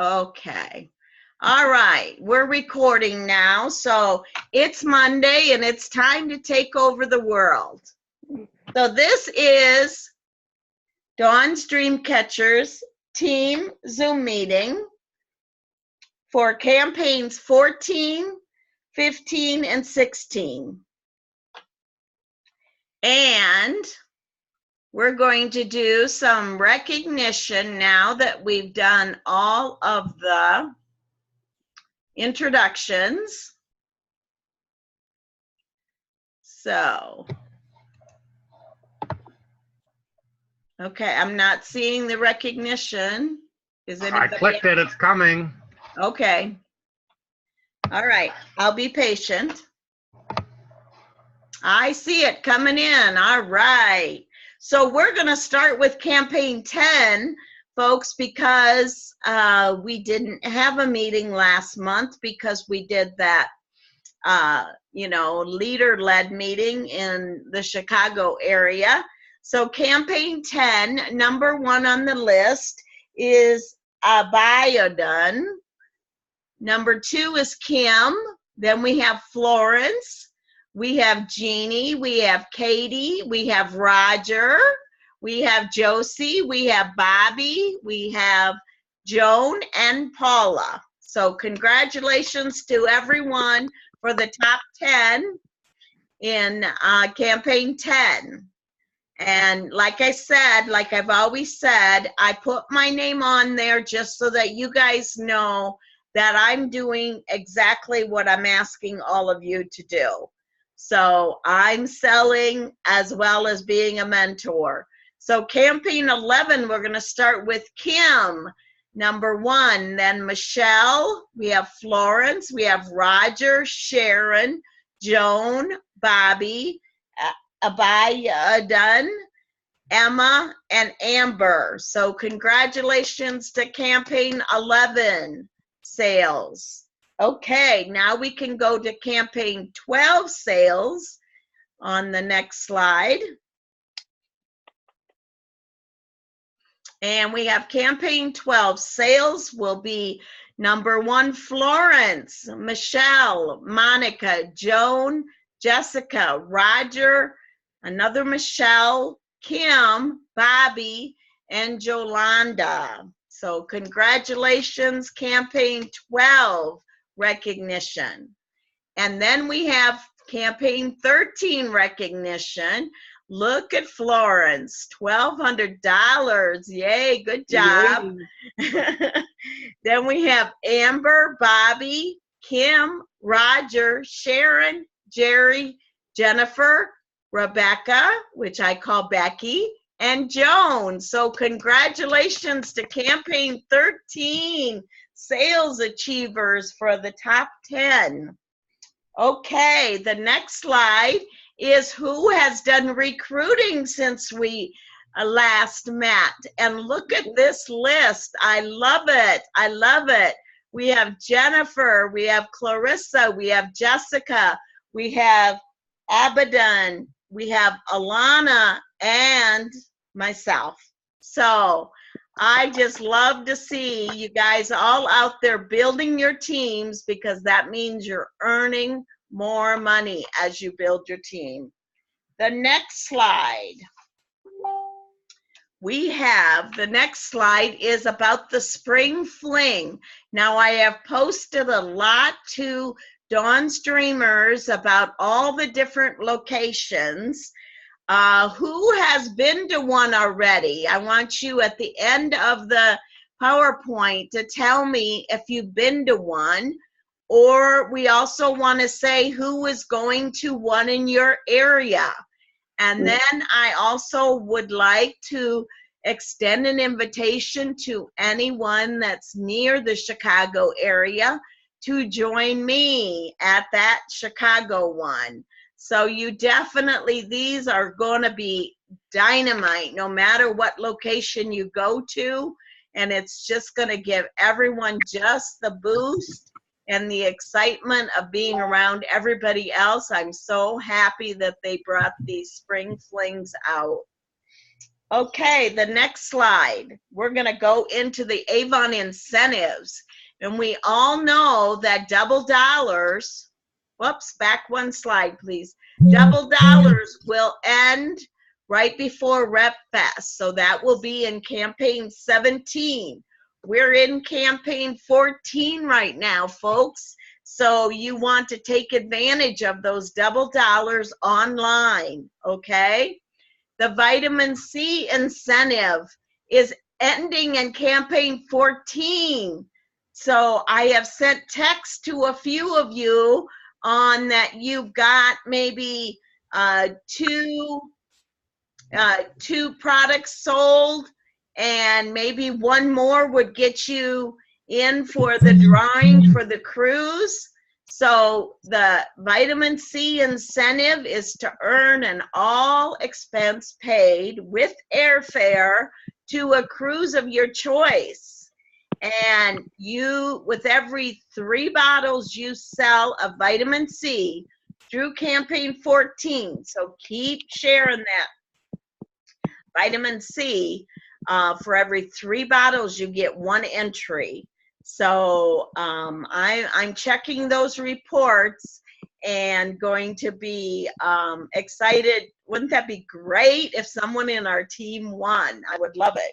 Okay. All right. We're recording now. So it's Monday and it's time to take over the world. So this is Dawn's Dreamcatchers team Zoom meeting for campaigns 14, 15, and 16. And we're going to do some recognition now that we've done all of the introductions. So, okay, I'm not seeing the recognition. Is anybody? I clicked it, it's coming. Okay. All right, I'll be patient. I see it coming in. All right. So we're going to start with campaign 10, folks, because we didn't have a meeting last month because we did that, leader-led meeting in the Chicago area. So campaign 10, number 1 on the list is Abayodun. Number 2 is Kim. Then we have Florence. We have Jeannie, we have Katie, we have Roger, we have Josie, we have Bobby, we have Joan and Paula. So congratulations to everyone for the top 10 in campaign 10. And like I said, like I've always said, I put my name on there just so that you guys know that I'm doing exactly what I'm asking all of you to do. So I'm selling as well as being a mentor. So campaign 11, we're going to start with Kim, number 1, then Michelle, we have Florence, we have Roger, Sharon, Joan, Bobby, Abayodun, Emma, and Amber. So congratulations to campaign 11 sales. Okay, now we can go to campaign 12 sales on the next slide. And we have campaign 12 sales will be number 1, Florence, Michelle, Monica, Joan, Jessica, Roger, another Michelle, Kim, Bobby, and Jolanda. So congratulations, campaign 12 recognition. And then we have campaign 13 recognition. Look at Florence, $1,200. Yay, good job. Then we have Amber, Bobby, Kim, Roger, Sharon, Jerry, Jennifer, Rebecca, which I call Becky, and Joan. So congratulations to campaign 13 sales achievers for the top 10. Okay, the next slide is who has done recruiting since we last met. And look at this list. I love it. I love it. We have Jennifer, we have Clarissa, we have Jessica, we have Abaddon, we have Alana, and myself. So I just love to see you guys all out there building your teams, because that means you're earning more money as you build your team. The next slide. The next slide is about the spring fling. Now I have posted a lot to Dawn's Dreamers about all the different locations. Who has been to one already? I want you at the end of the PowerPoint to tell me if you've been to one, or we also want to say who is going to one in your area. And then I also would like to extend an invitation to anyone that's near the Chicago area to join me at that Chicago one. So you definitely, these are going to be dynamite no matter what location you go to. And it's just going to give everyone just the boost and the excitement of being around everybody else. I'm so happy that they brought these spring flings out. Okay, the next slide. We're going to go into the Avon incentives. And we all know that double dollars, whoops, back one slide, please. Double dollars will end right before Rep Fest. So that will be in campaign 17. We're in campaign 14 right now, folks. So you want to take advantage of those double dollars online, okay? The vitamin C incentive is ending in campaign 14. So I have sent text to a few of you on that you've got maybe two products sold, and maybe one more would get you in for the drawing for the cruise. So the vitamin C incentive is to earn an all expense paid with airfare to a cruise of your choice. And you, with every 3 bottles you sell of vitamin C through campaign 14, so keep sharing that vitamin C, for every 3 bottles, you get 1 entry. So I'm checking those reports and going to be excited. Wouldn't that be great if someone in our team won? I would love it.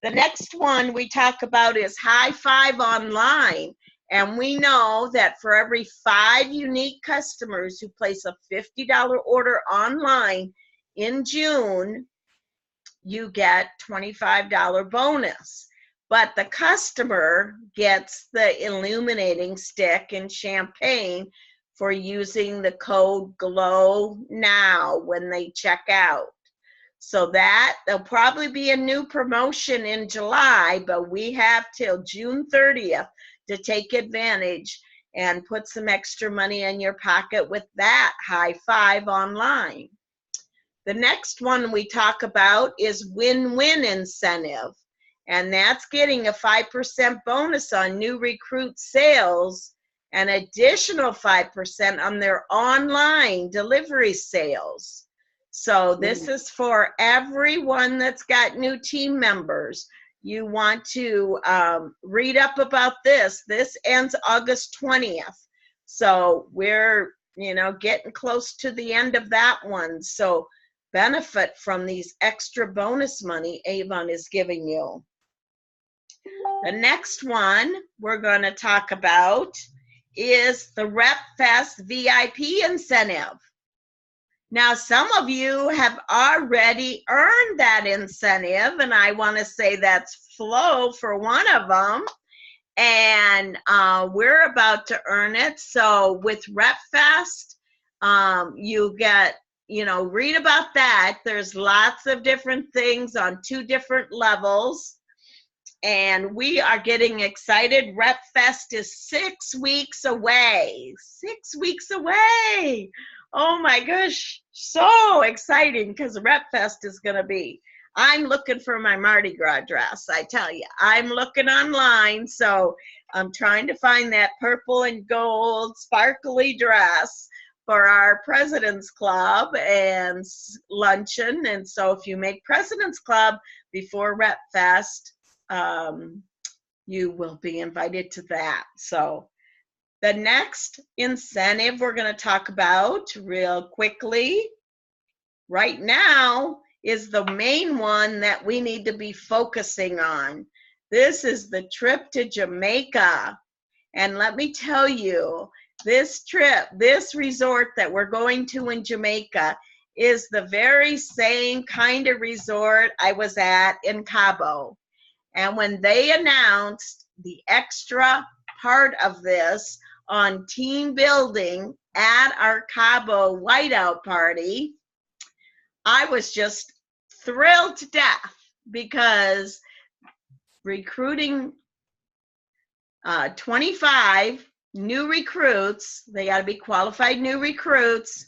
The next one we talk about is High Five Online. And we know that for every 5 unique customers who place a $50 order online in June, you get $25 bonus. But the customer gets the illuminating stick and champagne for using the code GLOW NOW when they check out. So that there'll probably be a new promotion in July, but we have till June 30th to take advantage and put some extra money in your pocket with that High Five Online. The next one we talk about is win-win incentive, and that's getting a 5% bonus on new recruit sales, an additional 5% on their online delivery sales. So this is for everyone that's got new team members. You want to read up about this. This ends August 20th. So we're, getting close to the end of that one. So benefit from these extra bonus money Avon is giving you. The next one we're going to talk about is the Rep Fest VIP incentive. Now, some of you have already earned that incentive, and I want to say that's Flo for one of them, and we're about to earn it. So with Rep Fest, you get, read about that. There's lots of different things on 2 different levels. And we are getting excited. Rep Fest is 6 weeks away. 6 weeks away. Oh my gosh, so exciting, because Rep Fest is going to be. I'm looking for my Mardi Gras dress, I tell you. I'm looking online, so I'm trying to find that purple and gold sparkly dress for our President's Club and luncheon. And so if you make President's Club before Rep Fest, you will be invited to that. So the next incentive we're going to talk about real quickly right now is the main one that we need to be focusing on. This is the trip to Jamaica. And let me tell you, this trip, this resort that we're going to in Jamaica is the very same kind of resort I was at in Cabo. And when they announced the extra part of this on team building at our Cabo whiteout party, I was just thrilled to death, because recruiting 25 new recruits, they got to be qualified new recruits.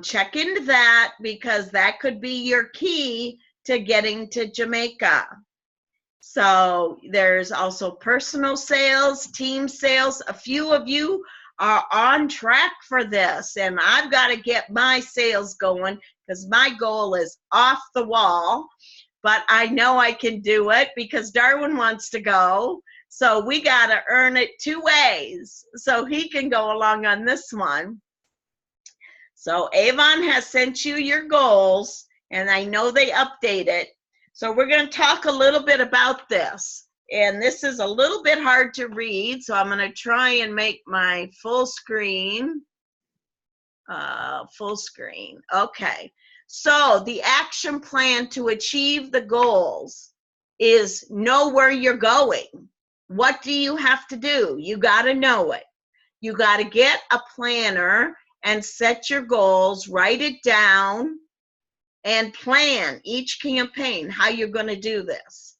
Check into that, because that could be your key to getting to Jamaica. So there's also personal sales, team sales. A few of you are on track for this, and I've got to get my sales going, because my goal is off the wall. but I know I can do it because Darwin wants to go. So we got to earn it 2 ways. So he can go along on this one. So Avon has sent you your goals, and I know they update it. So we're going to talk a little bit about this. And this is a little bit hard to read, so I'm going to try and make my full screen. Okay. So the action plan to achieve the goals is know where you're going. What do you have to do? You got to know it. You got to get a planner and set your goals, write it down, and plan each campaign, how you're going to do this.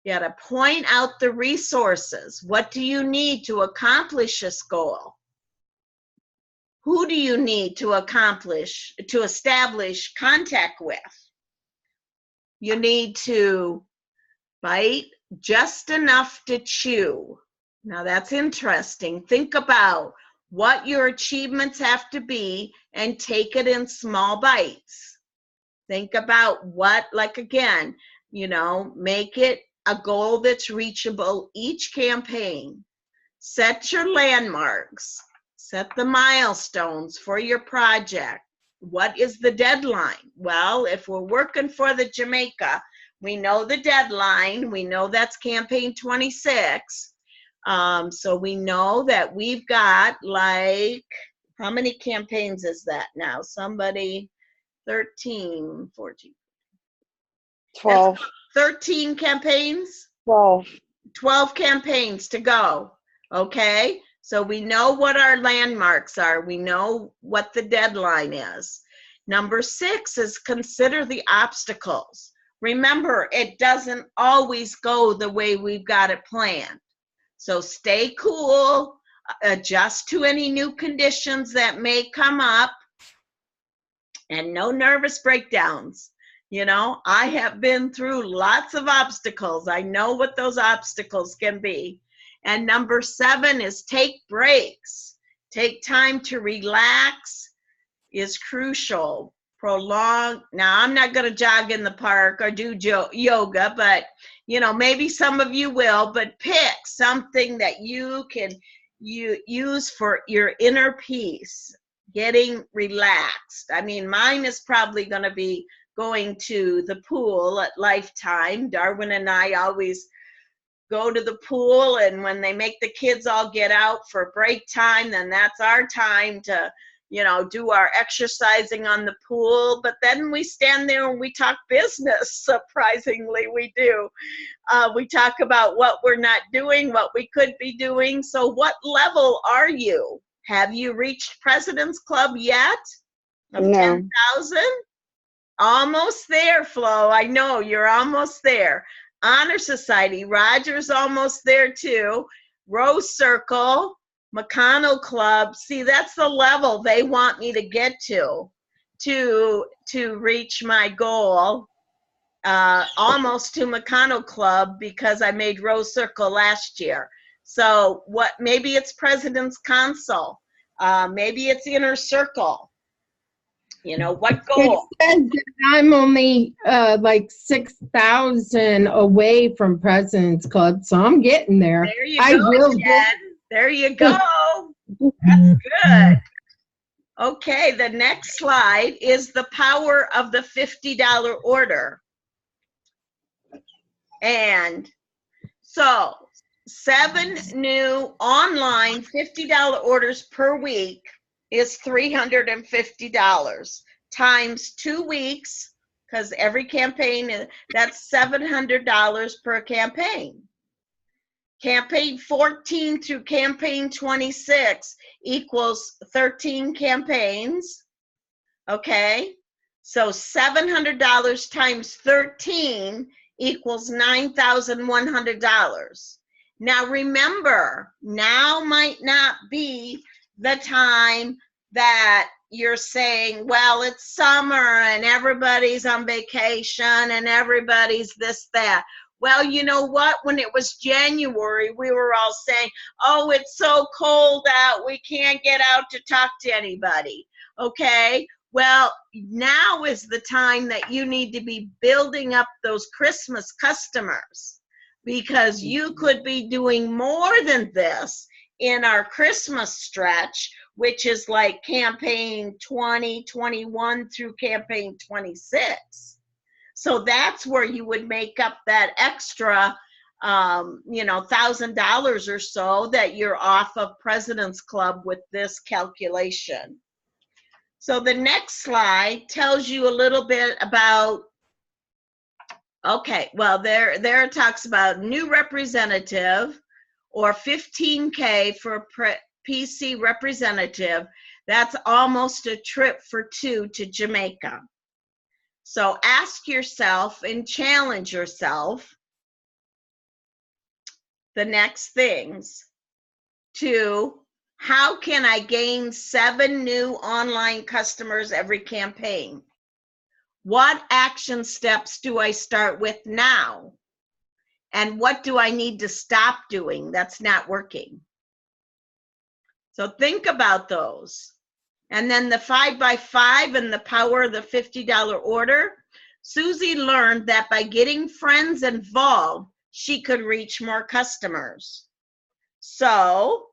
You got to point out the resources. What do you need to accomplish this goal? Who do you need to establish contact with? You need to bite just enough to chew. Now that's interesting. Think about what your achievements have to be and take it in small bites. Think about what, like again, make it a goal that's reachable each campaign. Set your landmarks. Set the milestones for your project. What is the deadline? Well, if we're working for the Jamaica, we know the deadline. We know that's campaign 26. So we know that we've got how many campaigns is that now? Somebody, 13, 14. 12. 13 campaigns? 12. 12 campaigns to go, okay? So we know what our landmarks are. We know what the deadline is. Number 6 is consider the obstacles. Remember, it doesn't always go the way we've got it planned. So stay cool, adjust to any new conditions that may come up, and no nervous breakdowns. I have been through lots of obstacles. I know what those obstacles can be. And number 7 is take breaks. Take time to relax is crucial. Now I'm not going to jog in the park or do yoga, but maybe some of you will, but pick something that you can use for your inner peace, getting relaxed. I mean, mine is probably going to be going to the pool at Lifetime. Darwin and I always go to the pool, and when they make the kids all get out for break time, then that's our time to do our exercising on the pool. But then we stand there and we talk business. Surprisingly, we do. We talk about what we're not doing, what we could be doing. So what level are you? Have you reached President's Club yet? Of No. 10,000? Almost there, Flo. I know you're almost there. Honor Society, Roger's almost there too. Rose Circle, McConnell Club. See, that's the level they want me to get to reach my goal. Almost to McConnell Club, because I made Rose Circle last year. So maybe it's President's Council. Maybe it's Inner Circle. What goal? It says that I'm only like 6,000 away from President's Club, so I'm getting there. There you go, Jen. There you go. That's good. Okay, the next slide is the power of the $50 order. And so 7 new online $50 orders per week is $350 times 2 weeks, because every campaign, that's $700 per campaign. Campaign 14 through campaign 26 equals 13 campaigns, okay? So $700 times 13 equals $9,100. Now remember, now might not be the time that you're saying, well, it's summer and everybody's on vacation and everybody's this, that. Well, you know what? When it was January, we were all saying, oh, it's so cold out, we can't get out to talk to anybody, okay? Well, now is the time that you need to be building up those Christmas customers, because you could be doing more than this in our Christmas stretch, which is like campaign 2021 through campaign 26. So that's where you would make up that extra, $1,000 or so that you're off of President's Club with this calculation. So the next slide tells you a little bit about, okay, well, there it talks about new representative, or 15K for a PC representative. That's almost a trip for two to Jamaica. So ask yourself and challenge yourself the next things to, how can I gain 7 new online customers every campaign? What action steps do I start with now? And what do I need to stop doing that's not working? So think about those. And then the 5x5 and the power of the $50 order. Susie learned that by getting friends involved, she could reach more customers. So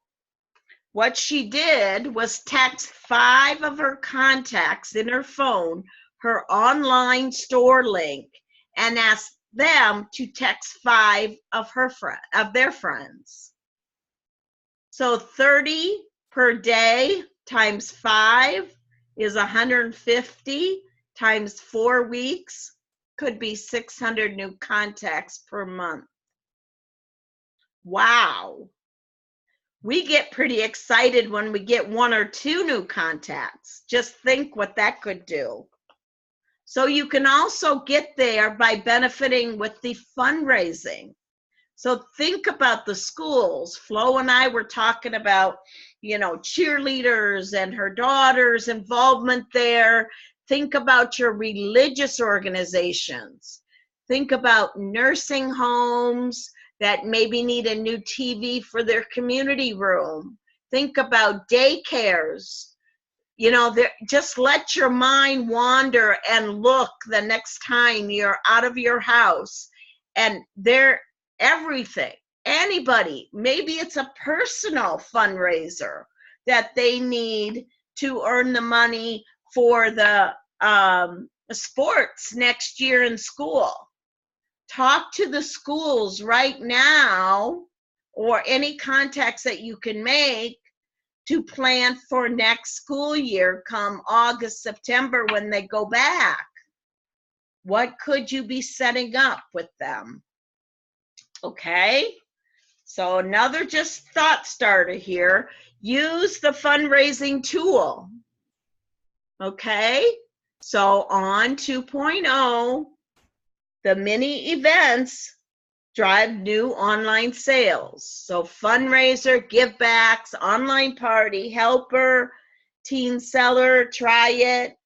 what she did was text 5 of her contacts in her phone her online store link and ask them to text 5 of their friends. So 30 per day times 5 is 150 times 4 weeks, could be 600 new contacts per month. Wow. We get pretty excited when we get 1 or 2 new contacts. Just think what that could do. So you can also get there by benefiting with the fundraising. So think about the schools. Flo and I were talking about, cheerleaders and her daughter's involvement there. Think about your religious organizations. Think about nursing homes that maybe need a new TV for their community room. Think about daycares. Just let your mind wander and look the next time you're out of your house, and they're everything. Anybody, maybe it's a personal fundraiser that they need to earn the money for the sports next year in school. Talk to the schools right now, or any contacts that you can make, to plan for next school year come August, September when they go back. What could you be setting up with them? Okay, so another just thought starter here. Use the fundraising tool. Okay, so on 2.0, the mini events drive new online sales. So fundraiser, give backs, online party, helper, teen seller, try it.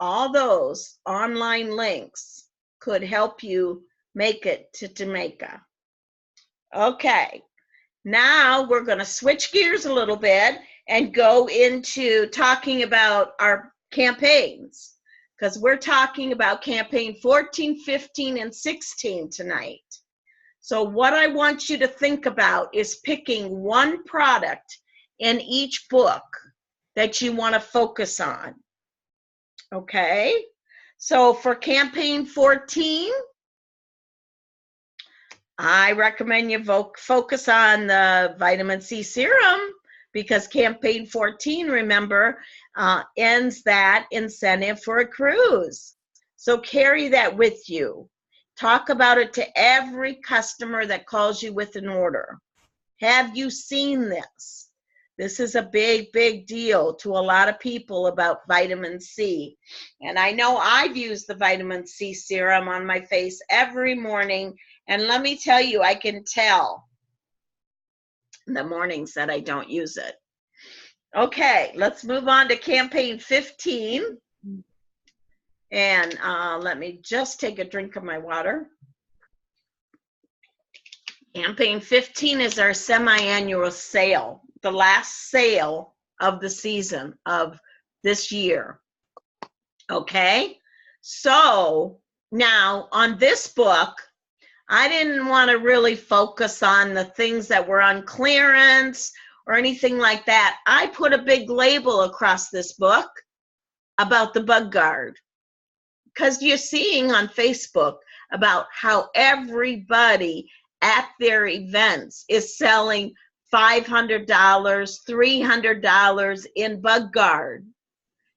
All those online links could help you make it to Jamaica. Okay, now we're going to switch gears a little bit and go into talking about our campaigns, because we're talking about campaign 14, 15, and 16 tonight. So what I want you to think about is picking one product in each book that you want to focus on. Okay, so for campaign 14, I recommend you focus on the vitamin C serum, because campaign 14, remember, ends that incentive for a cruise. So carry that with you. Talk about it to every customer that calls you with an order. Have you seen this? This is a big, big deal to a lot of people about vitamin C. And I know I've used the vitamin C serum on my face every morning. And let me tell you, I can tell the mornings that I don't use it. Okay, let's move on to campaign 15. And let me just take a drink of my water. Campaign 15 is our semi-annual sale, the last sale of the season of this year. Okay? So now on this book, I didn't want to really focus on the things that were on clearance or anything like that. I put a big label across this book about the bug guard, because you're seeing on Facebook about how everybody at their events is selling $500, $300 in bug guard.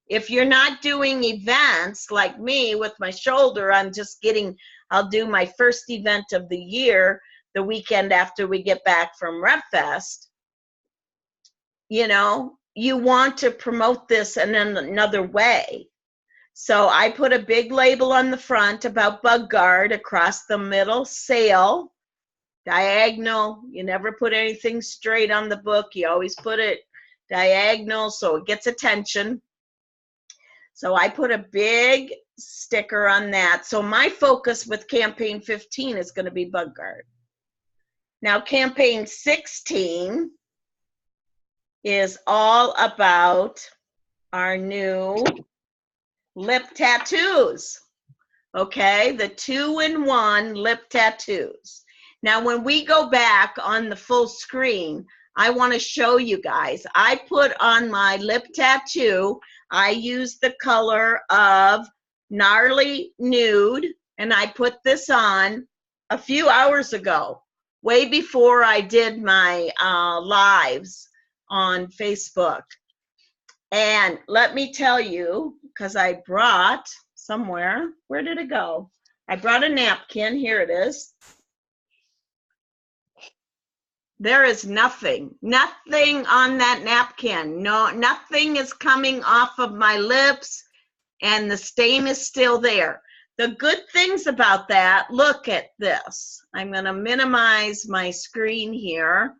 If you're not doing events like me with my shoulder, I'll do my first event of the year the weekend after we get back from RevFest. You know, you want to promote this in another way. So I put a big label on the front about bug guard, across the middle, sale, diagonal. You never put anything straight on the book. You always put it diagonal so it gets attention. So I put a big sticker on that. So my focus with campaign 15 is going to be bug guard. Now campaign 16 is all about our new lip tattoos. Okay, the 2-in-1 lip tattoos. Now when we go back on the full screen, I want to show you guys. I put on my lip tattoo, I used the color of Gnarly Nude, and I put this on a few hours ago, way before I did my lives on Facebook. And let me tell you, because I brought somewhere, where did it go? I brought a napkin, here it is. There is nothing on that napkin. No, nothing is coming off of my lips, and the stain is still there. The good things about that, look at this. I'm going to minimize my screen here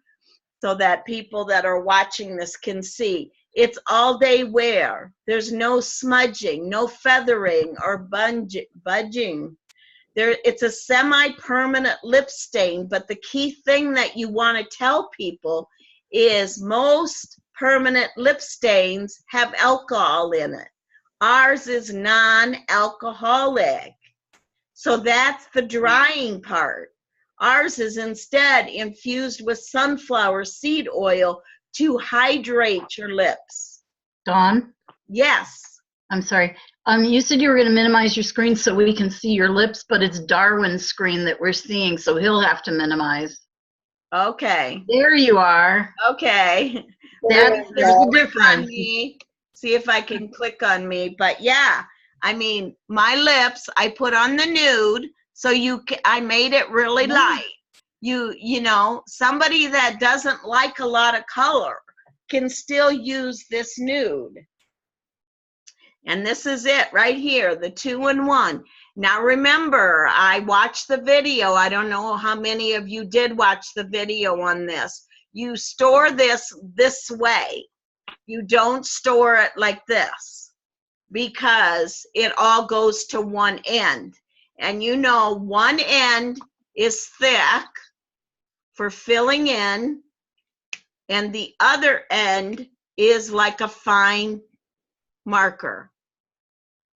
so that people that are watching this can see. It's all day wear. There's no smudging, no feathering or budging. It's a semi-permanent lip stain, but the key thing that you want to tell people is most permanent lip stains have alcohol in it. Ours is non-alcoholic. So that's the drying part. Ours is instead infused with sunflower seed oil to hydrate your lips. Dawn, Yes. I'm sorry. You said you were going to minimize your screen so we can see your lips, but it's Darwin's screen that we're seeing, so he'll have to minimize. Okay. There you are. Okay. There's the difference. See if I can click on me. But yeah, I mean, my lips, I put on the nude, so I made it really light. You know, somebody that doesn't like a lot of color can still use this nude. And this is it right here, the 2-in-1. Now remember, I watched the video. I don't know how many of you did watch the video on this. You store this way. You don't store it like this, because it all goes to one end. And you know, one end is thick for filling in, and the other end is like a fine marker.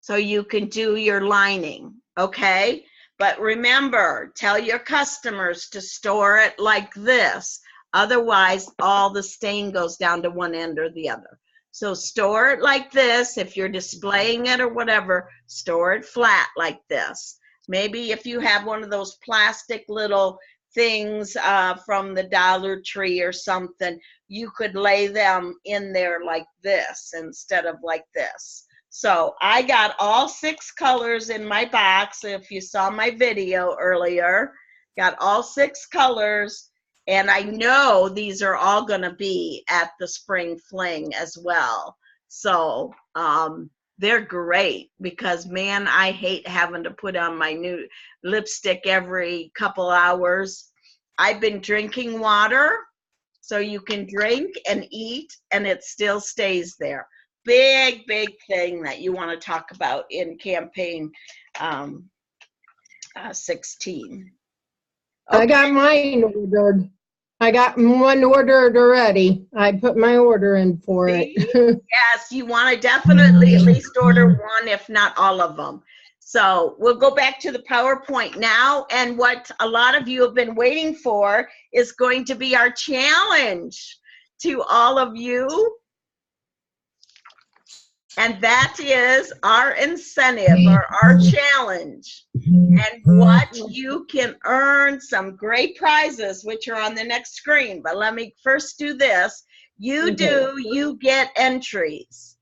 So you can do your lining, okay? But remember, tell your customers to store it like this. Otherwise, all the stain goes down to one end or the other. So store it like this. If you're displaying it or whatever, store it flat like this. Maybe if you have one of those plastic little things from the Dollar Tree or something, you could lay them in there like this instead of like this. So I got all 6 colors in my box. If you saw my video earlier, got all 6 colors, and I know these are all going to be at the Spring Fling as well. So they're great, because man, I hate having to put on my new lipstick every couple hours. I've been drinking water, so you can drink and eat and it still stays there. Big thing that you want to talk about in campaign 16. Okay. I got mine ordered. I got one ordered already. I put my order in for it. Yes, you want to definitely at least order one, if not all of them. So we'll go back to the PowerPoint now. And what a lot of you have been waiting for is going to be our challenge to all of you. And that is our incentive or our challenge. And what you can earn some great prizes, which are on the next screen. But let me first do this. You get entries.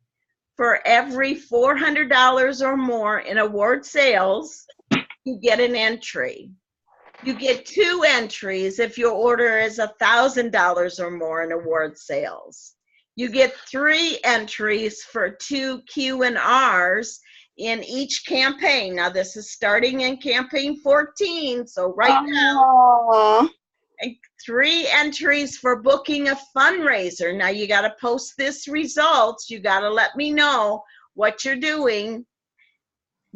For every $400 or more in award sales, you get an entry. You get 2 entries if your order is $1,000 or more in award sales. You get 3 entries for 2 Q&Rs in each campaign. Now, this is starting in campaign 14, so right now, 3 entries for booking a fundraiser. Now, you got to post this results. You got to let me know what you're doing.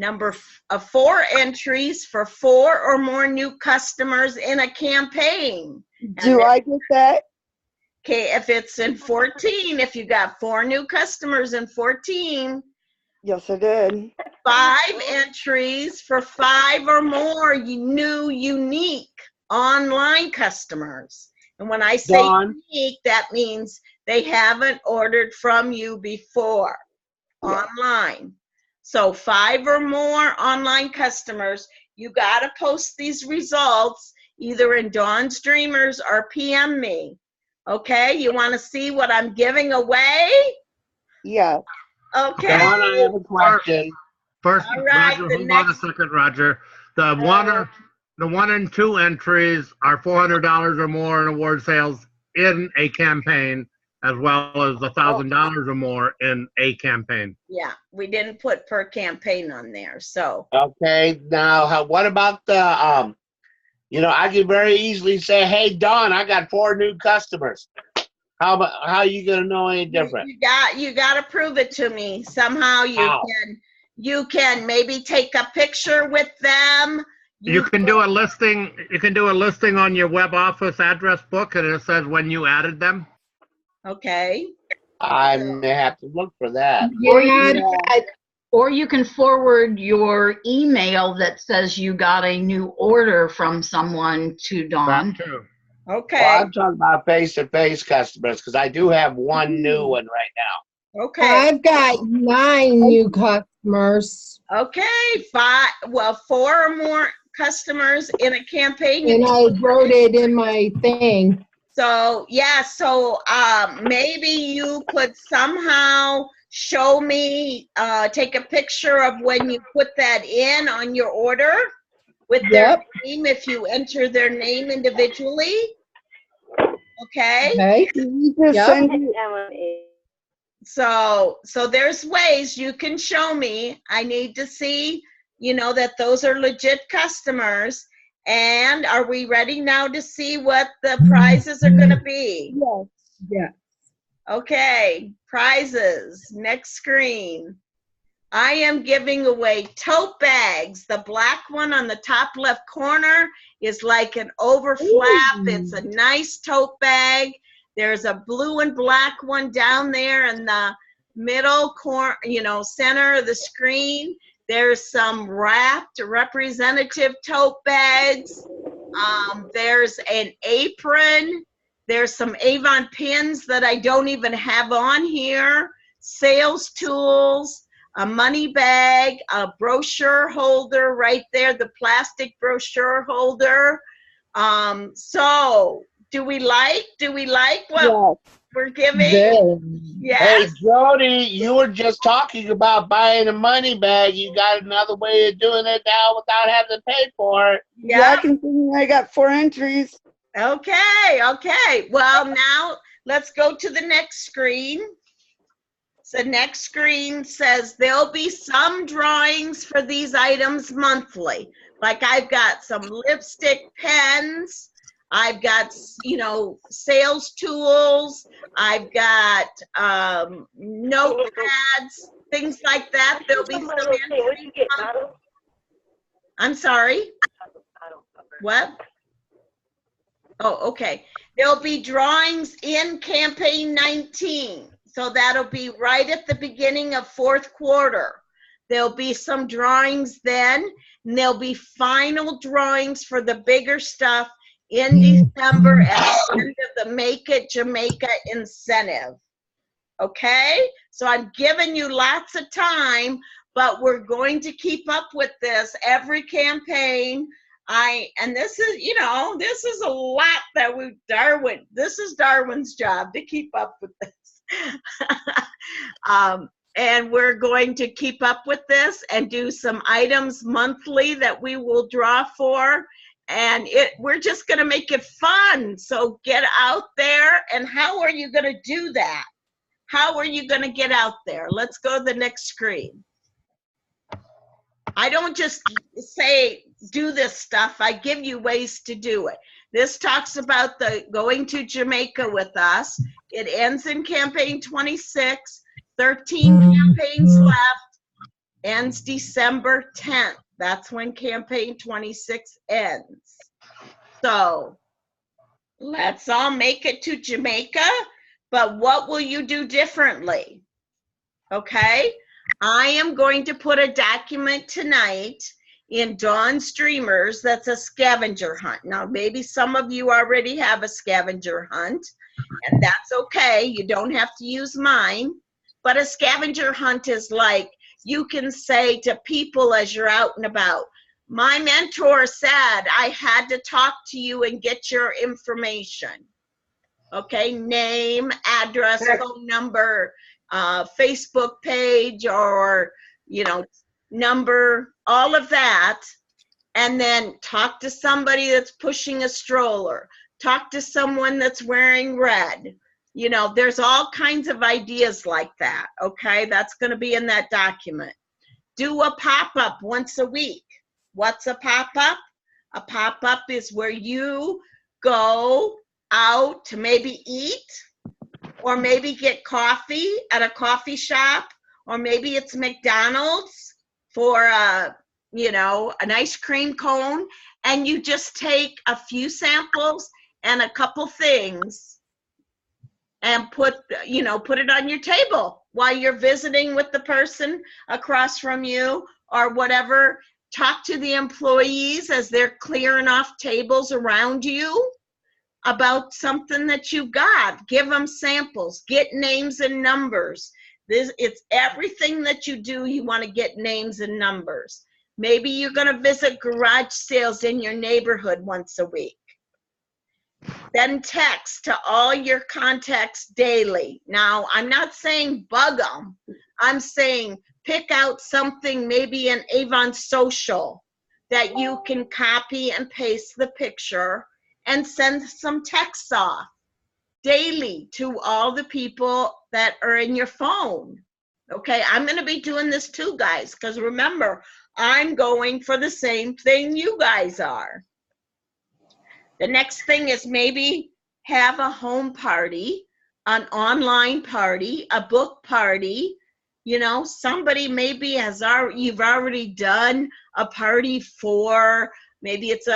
4 entries for 4 or more new customers in a campaign. Do I get that? Okay, if it's in 14, if you got 4 new customers in 14. Yes, I did. 5 entries for 5 or more new unique online customers. And when I say unique, that means they haven't ordered from you before online. So 5 or more online customers, you got to post these results either in Dawn's Dreamers or PM me. Okay, you want to see what I'm giving away? Yeah. Okay. Dawn, I have a question. First, All right, Roger, hold on a second, Roger. The 1 and 2 entries are $400 or more in award sales in a campaign, as well as $1,000 or more in a campaign. Yeah, we didn't put per campaign on there, so. Okay, now what about the I could very easily say, hey Dawn, I got 4 new customers. How are you gonna know any different? You got to prove it to me somehow. You can maybe take a picture with them. You can do a listing. You can do a listing on your web office address book, and it says when you added them. Okay. I may have to look for that. Or you can forward your email that says you got a new order from someone to Dawn. That too. Okay. Well, I'm talking about face-to-face customers because I do have 1 new one right now. Okay. I've got 9 new customers. Okay, 4 or more customers in a campaign. And I wrote it in my thing. So, yeah, so maybe you could somehow show me, take a picture of when you put that in on your order with their name, if you enter their name individually. Okay? So there's ways you can show me. I need to see, that those are legit customers. And are we ready now to see what the prizes are going to be? Yes. Yeah. Okay, prizes, next screen. I am giving away tote bags. The black one on the top left corner is like an overflap. It's a nice tote bag. There's a blue and black one down there in the middle corner, center of the screen. There's some wrapped representative tote bags. There's an apron. There's some Avon pins that I don't even have on here. Sales tools, a money bag, a brochure holder right there, the plastic brochure holder. So do we like what we're giving? Yes. Hey, Jody, you were just talking about buying a money bag. You got another way of doing it now without having to pay for it. Yeah, I got 4 entries. Okay. Well, now let's go to the next screen. So next screen says there'll be some drawings for these items monthly. Like I've got some lipstick pens. I've got, sales tools. I've got notepads, things like that. There'll be some entries. I'm sorry. What? Oh, okay. There'll be drawings in campaign 19. So that'll be right at the beginning of fourth quarter. There'll be some drawings then, and there'll be final drawings for the bigger stuff in December at the end of the Make It Jamaica incentive. Okay? So I'm giving you lots of time, but we're going to keep up with this every campaign. And this is, you know, this is a lot that this is Darwin's job to keep up with this. And we're going to keep up with this and do some items monthly that we will draw for. And we're just going to make it fun. So get out there. And how are you going to do that? How are you going to get out there? Let's go to the next screen. I don't just say, do this stuff. I give you ways to do it. This talks about the going to Jamaica with us. It ends in campaign 26, 13 campaigns left, ends December 10th. That's when campaign 26 ends. So let's all make it to Jamaica, but what will you do differently? Okay? I am going to put a document tonight in Dawn's Dreamers that's a scavenger hunt. Now, maybe some of you already have a scavenger hunt, and that's okay. You don't have to use mine. But a scavenger hunt is like, you can say to people as you're out and about, my mentor said I had to talk to you and get your information. Okay, name, address, phone number, Facebook page, or, you know, number, all of that. And then talk to somebody that's pushing a stroller. Talk to someone that's wearing red. You know, there's all kinds of ideas like that, okay? That's going to be in that document. Do a pop-up once a week. What's a pop-up? A pop-up is where you go out to maybe eat, or maybe get coffee at a coffee shop, or maybe it's McDonald's for you know, an ice cream cone, and you just take a few samples and a couple things and put it on your table while you're visiting with the person across from you or whatever. Talk to the employees as they're clearing off tables around you about something that you got. Give them samples, get names and numbers. It's everything that you do, you want to get names and numbers. Maybe you're going to visit garage sales in your neighborhood once a week. Then text to all your contacts daily. Now, I'm not saying bug them. I'm saying pick out something maybe in Avon Social that you can copy and paste the picture and send some texts off daily to all the people that are in your phone. Okay, I'm going to be doing this too, guys, because remember, I'm going for the same thing you guys are. The next thing is maybe have a home party, an online party, a book party. You know, somebody maybe you've already done a party for, maybe it's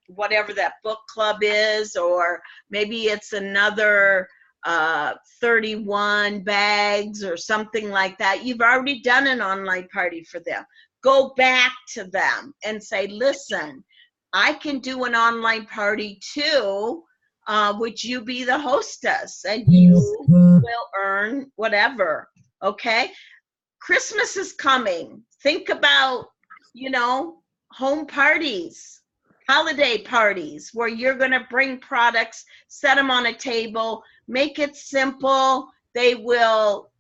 whatever that book club is, or maybe it's another 31 bags or something like that. You've already done an online party for them. Go back to them and say, listen, I can do an online party too. Would you be the hostess? And you will earn whatever, okay? Christmas is coming. Think about, home parties, holiday parties, where you're gonna bring products, set them on a table, make it simple. They will,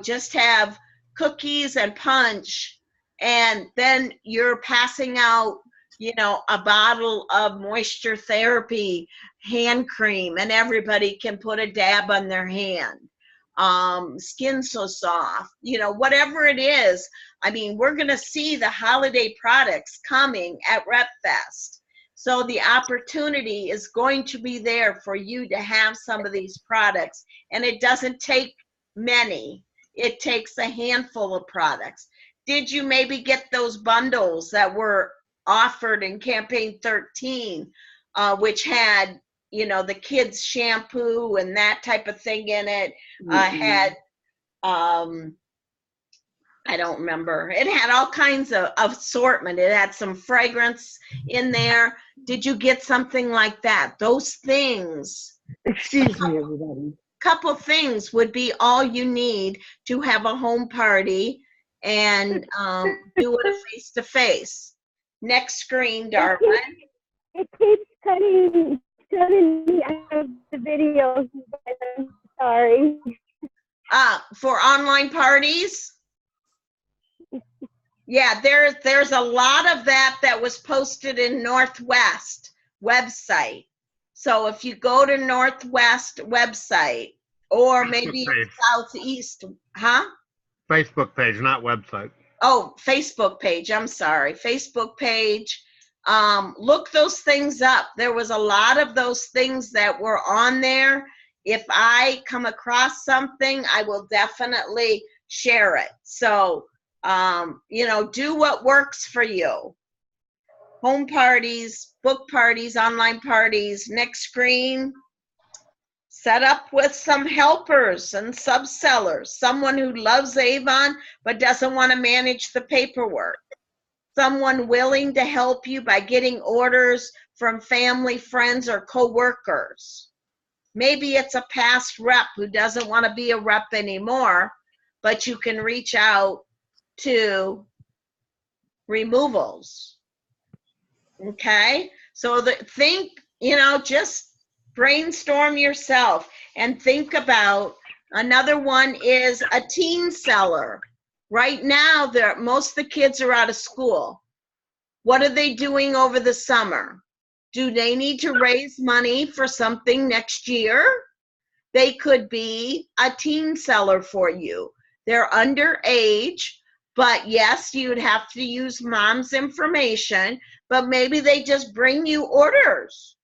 just have cookies and punch, and then you're passing out, a bottle of moisture therapy hand cream, and everybody can put a dab on their hand. Skin so soft, whatever it is. I mean, we're going to see the holiday products coming at RepFest. So the opportunity is going to be there for you to have some of these products. And it doesn't take many. It takes a handful of products. Did you maybe get those bundles that were offered in campaign 13, which had, you know, the kids shampoo and that type of thing in it, had, I don't remember. It had all kinds of assortment. It had some fragrance in there. Did you get something like that? Those things, Excuse me, everybody. couple things would be all you need to have a home party and do it face-to-face. Next screen, Darwin. It keeps cutting me out of the videos. I'm sorry. For online parties? Yeah, there's a lot of that was posted in Northwest website. So if you go to Northwest website, or maybe page. Southeast, huh? Facebook page, not website. Oh, Facebook page, I'm sorry, Facebook page. Look those things up. There was a lot of those things that were on there. If I come across something, I will definitely share it. So, you know, do what works for you. Home parties, book parties, online parties. Next screen. Set up with some helpers and subsellers. Someone who loves Avon but doesn't want to manage the paperwork. Someone willing to help you by getting orders from family, friends, or coworkers. Maybe it's a past rep who doesn't want to be a rep anymore, but you can reach out to removals. Okay? So think, you know, just brainstorm yourself and think about. Another one is a teen seller. Right now, most of the kids are out of school. What are they doing over the summer? Do they need to raise money for something next year? They could be a teen seller for you. They're underage, but yes, you'd have to use mom's information, but maybe they just bring you orders.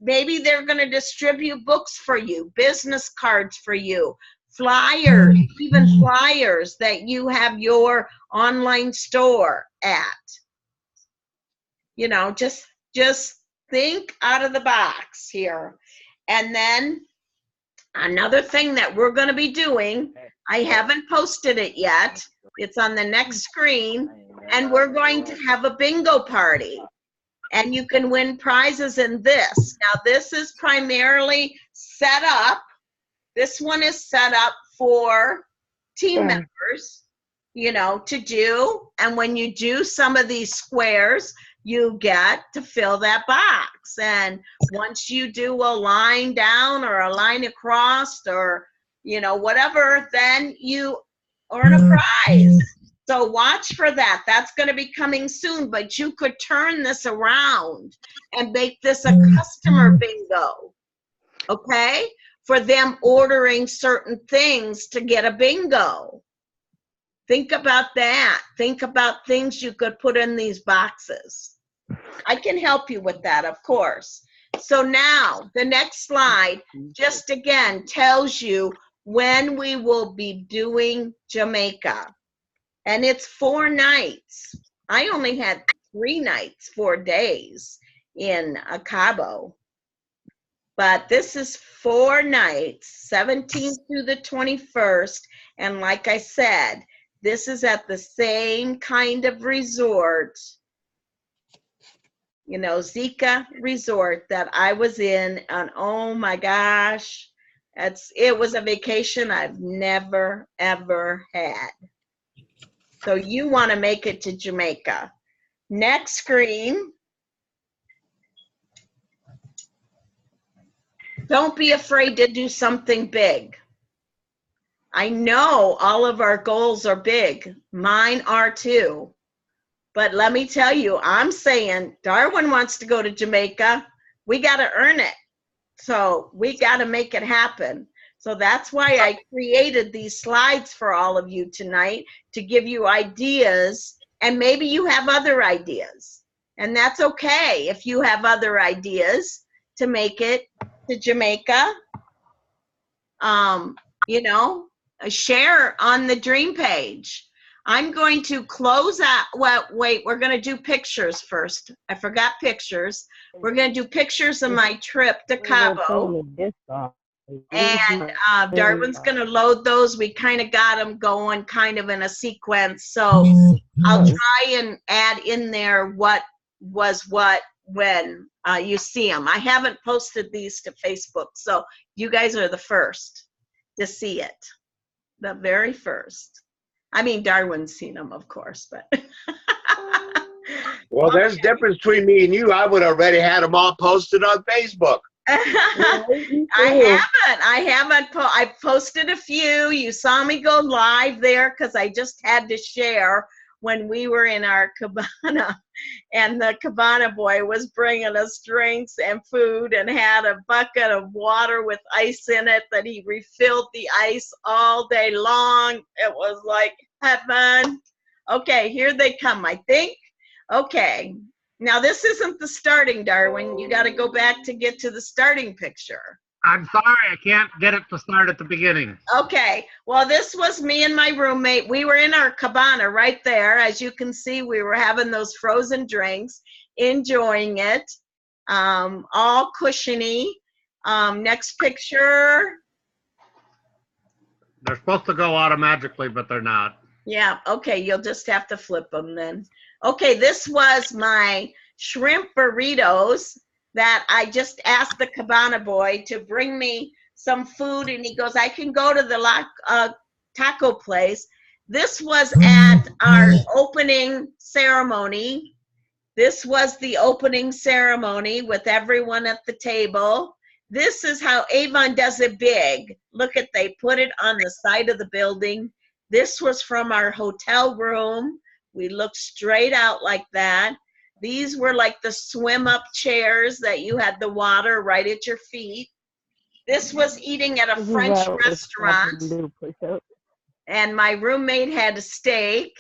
Maybe they're going to distribute books for you, business cards for you, flyers, even flyers that you have your online store at. You know, just think out of the box here. And then another thing that we're going to be doing, I haven't posted it yet. It's on the next screen, and we're going to have a bingo party. And you can win prizes in this. Now, this is primarily set up. This one is set up for team members, you know, to do. And when you do some of these squares, you get to fill that box. And once you do a line down or a line across or, you know, whatever, then you earn a prize. So watch for that. That's going to be coming soon, but you could turn this around and make this a customer bingo, okay? For them ordering certain things to get a bingo. Think about that. Think about things you could put in these boxes. I can help you with that, of course. So now the next slide just again tells you when we will be doing Jamaica. And it's 4 nights. I only had 3 nights, 4 days in Cabo. But this is 4 nights, 17th through the 21st. And like I said, this is at the same kind of resort, you know, Zika Resort that I was in. And oh my gosh, it was a vacation I've never, ever had. So you want to make it to Jamaica. Next screen. Don't be afraid to do something big. I know all of our goals are big. Mine are too. But let me tell you, I'm saying Darwin wants to go to Jamaica. We got to earn it. So we got to make it happen. So that's why I created these slides for all of you tonight, to give you ideas, and maybe you have other ideas. And that's okay if you have other ideas to make it to Jamaica. You know, share on the dream page. I'm going to close out. Well, wait, we're going to do pictures first. I forgot pictures. We're going to do pictures of my trip to Cabo. And Darwin's going to load those. We kind of got them going kind of in a sequence. So I'll try and add in there what was what when you see them. I haven't posted these to Facebook, so you guys are the first to see it. The very first. I mean, Darwin's seen them, of course, but. Well, there's a difference between me and you. I would already had them all posted on Facebook. I haven't. I posted a few. You saw me go live there because I just had to share when we were in our cabana, and the cabana boy was bringing us drinks and food and had a bucket of water with ice in it that he refilled the ice all day long. It was like heaven. Okay, here they come, I think. Okay. Now, this isn't the starting, Darwin. You got to go back to get to the starting picture. I'm sorry, I can't get it to start at the beginning. Okay. Well, this was me and my roommate. We were in our cabana right there. As you can see, we were having those frozen drinks, enjoying it, all cushiony. Next picture. They're supposed to go automatically, but they're not. Yeah, okay, you'll just have to flip them then. Okay, this was my shrimp burritos that I just asked the cabana boy to bring me some food, and he goes, I can go to the taco place. This was at our opening ceremony. This was the opening ceremony with everyone at the table. This is how Avon does it big. Look at, they put it on the side of the building. This was from our hotel room. We looked straight out like that. These were like the swim up chairs that you had the water right at your feet. This was eating at a French restaurant. And my roommate had a steak.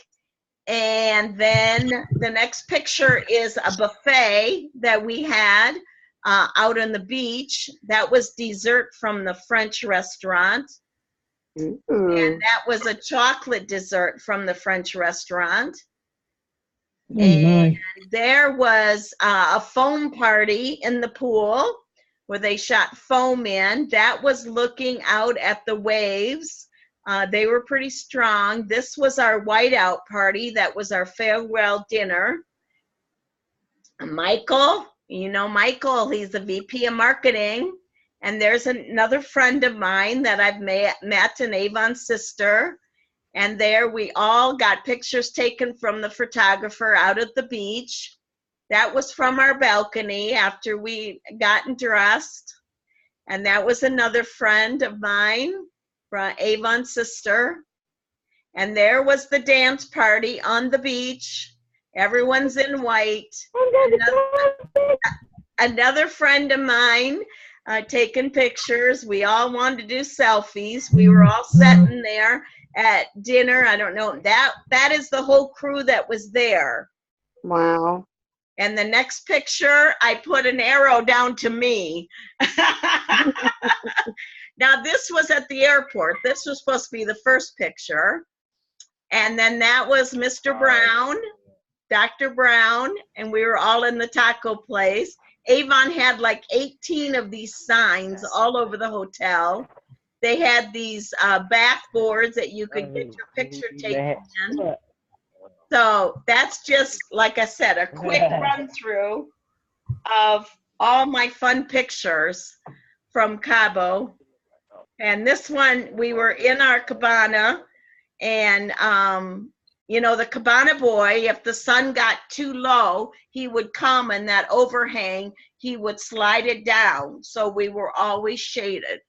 And then the next picture is a buffet that we had out on the beach. That was dessert from the French restaurant. And that was a chocolate dessert from the French restaurant. And there was a foam party in the pool where they shot foam in. That was looking out at the waves. They were pretty strong. This was our whiteout party. That was our farewell dinner. Michael, you know Michael, he's the VP of marketing. And there's another friend of mine that I've met, an Avon's sister. And there we all got pictures taken from the photographer out at the beach. That was from our balcony after we gotten dressed. And that was another friend of mine, Avon's sister. And there was the dance party on the beach. Everyone's in white. Another friend of mine taking pictures. We all wanted to do selfies. We were all sitting there at dinner. I don't know. That is the whole crew that was there. Wow. And the next picture, I put an arrow down to me. Now, this was at the airport. This was supposed to be the first picture. And then that was Mr. Brown, Dr. Brown, and we were all in the taco place. Avon had like 18 of these signs all over the hotel. They had these backboards that you could get your picture taken in. So that's just, like I said, a quick run through of all my fun pictures from Cabo. And this one, we were in our cabana, and you know, the cabana boy, if the sun got too low, he would come and that overhang, he would slide it down. So we were always shaded.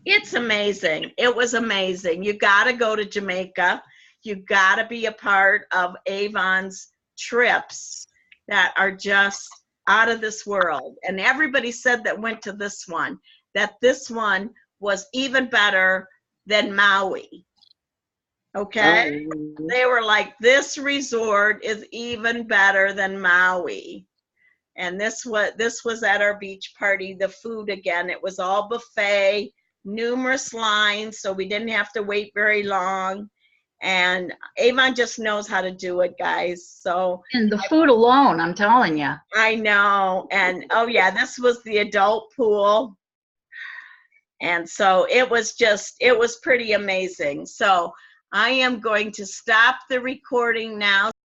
It's amazing. It was amazing. You got to go to Jamaica. You got to be a part of Avon's trips that are just out of this world. And everybody said that went to this one, that this one was even better than Maui. Okay? They were like, this resort is even better than Maui. And this was at our beach party. The food, again, it was all buffet, numerous lines, so we didn't have to wait very long. And Avon just knows how to do it, guys. So And the food alone, I'm telling you. I know. And oh yeah, this was the adult pool. And so it was pretty amazing. So I am going to stop the recording now.